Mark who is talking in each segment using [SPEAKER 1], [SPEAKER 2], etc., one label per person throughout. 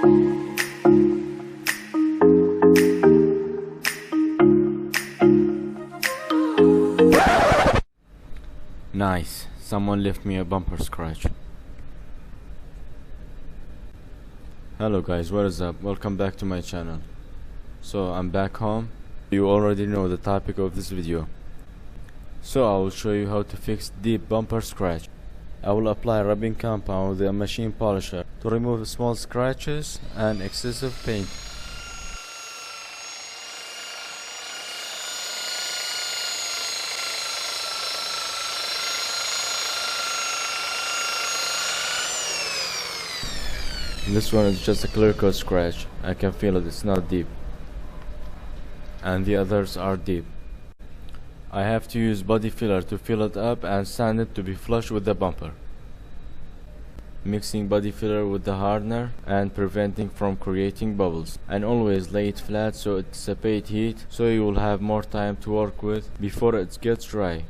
[SPEAKER 1] Nice, someone left me a bumper scratch. Hello guys, what is up? Welcome back to my channel. So I'm back home. You already know the topic of this video. So I will show you how to fix deep bumper scratch. I will apply rubbing compound with a machine polisher to remove small scratches and excessive paint. This one is just a clear coat scratch. I can feel it, it's not deep. And the others are deep. I have to use body filler to fill it up and sand it to be flush with the bumper. Mixing body filler with the hardener and preventing from creating bubbles. And always lay it flat so it dissipates heat, so you will have more time to work with before it gets dry.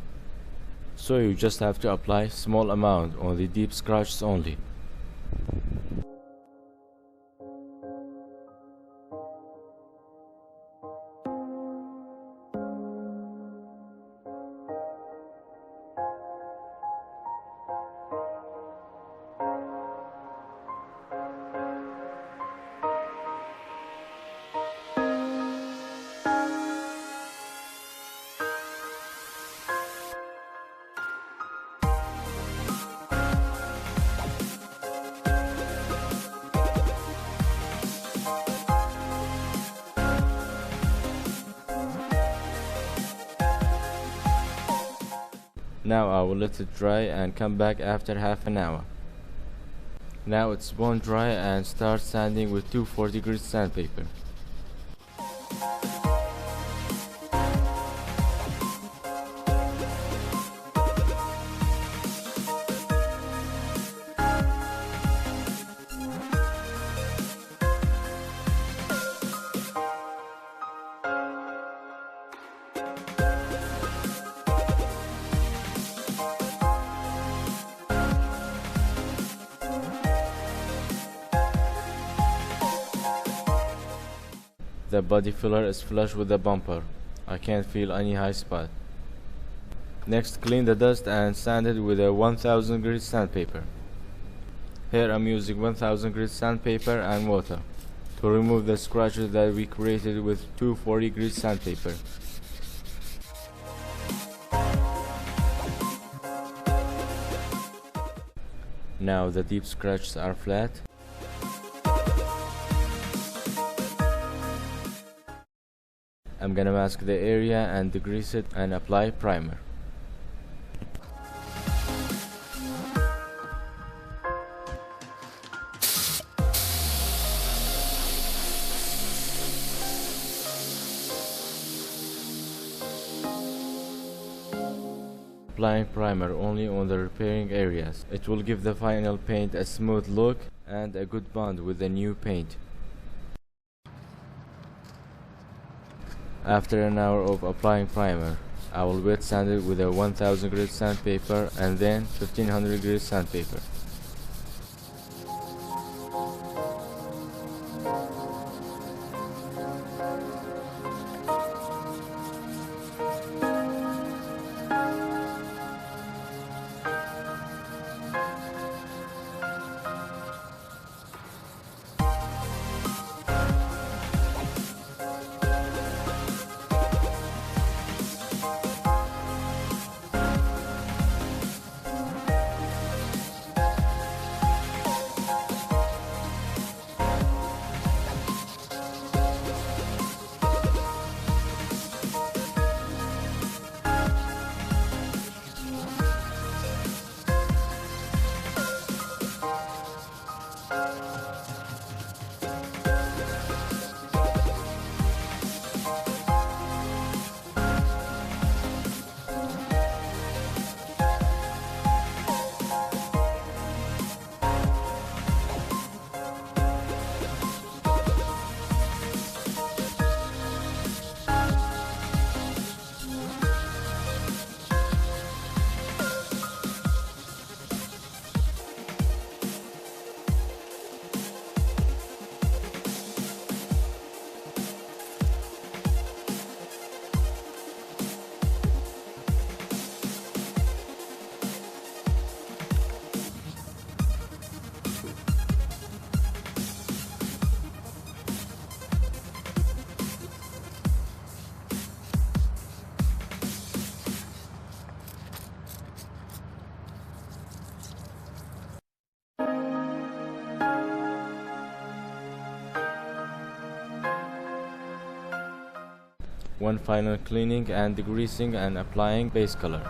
[SPEAKER 1] So you just have to apply small amount on the deep scratches only. Now I will let it dry and come back after half an hour. Now it's bone dry and start sanding with 240 grit sandpaper. The body filler is flush with the bumper. I can't feel any high spot. Next, clean the dust and sand it with a 1000 grit sandpaper. Here I'm using 1000 grit sandpaper and water to remove the scratches that we created with 240 grit sandpaper. Now the deep scratches are flat. I'm gonna mask the area and degrease it and apply primer. Applying primer only on the repairing areas. It will give the final paint a smooth look and a good bond with the new paint. After an hour of applying primer, I will wet sand it with a 1000 grit sandpaper and then 1500 grit sandpaper. one final cleaning and degreasing and applying base color.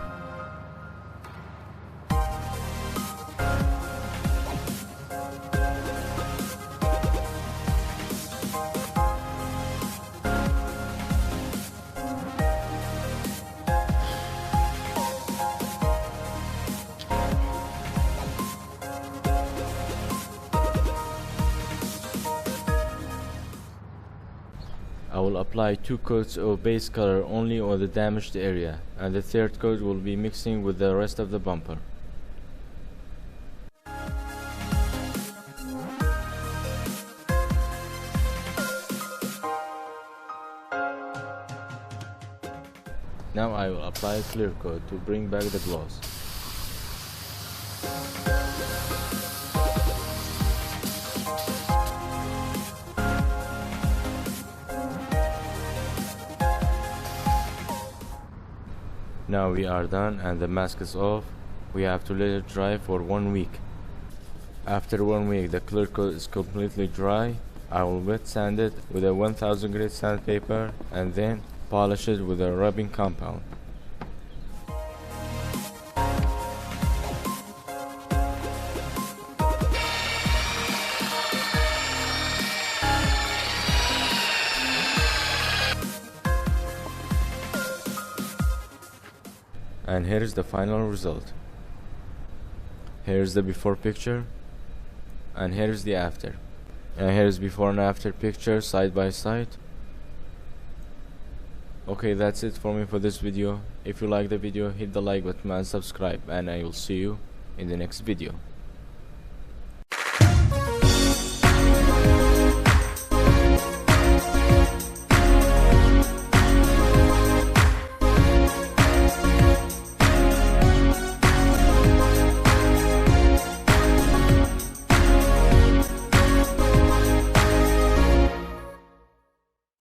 [SPEAKER 1] I will apply 2 coats of base color only on the damaged area, and the third coat will be mixing with the rest of the bumper. Now I will apply a clear coat to bring back the gloss. Now we are done and the mask is off. We have to let it dry for 1 week. After 1 week the clear coat is completely dry. I will wet sand it with a 1000 grit sandpaper and then polish it with a rubbing compound. And here is the final result. Here is the before picture, and here is the after. And here is before and after picture side by side. Okay, that's it for me for this video. If you like the video, hit the like button and subscribe, and I will see you in the next video.